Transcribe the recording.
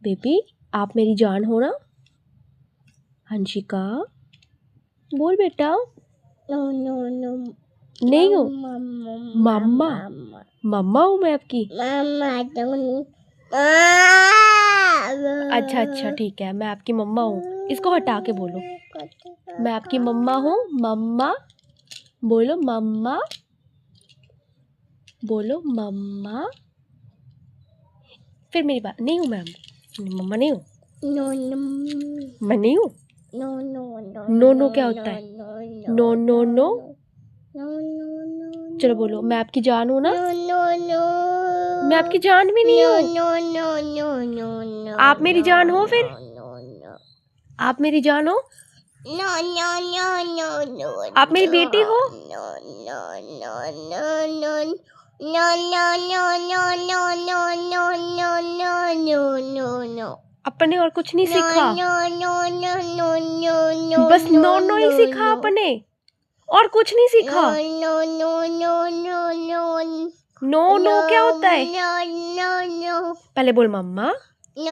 Baby आप मेरी जान हो ना? हंशिका बोल बेटा। नो नो नो नहीं हो? मम्मा मम्मा मम्मा हूँ मैं आपकी? अच्छा अच्छा ठीक है, मैं आपकी मम्मा हूँ। इसको हटा के बोलो, मैं आपकी मम्मा हूँ। मम्मा बोलो, मम्मा बोलो, मम्मा। फिर मेरी बात नहीं हूँ मैं मम्मा नहीं हूँ। नो मैं नहीं हूँ। नो नो नो नो क्या होता है? No no no. चलो बोलो, मैं आपकी जान हूँ ना? मैं आपकी जान भी नहीं हूँ। आप मेरी जान हो फिर? आप मेरी जान हो? आप मेरी बेटी हो? अपने और कुछ नहीं सीखा? बस नो नो ही सीखा अपने, और कुछ नहीं सीखा? नो नो क्या होता है? पहले बोल मम्मा।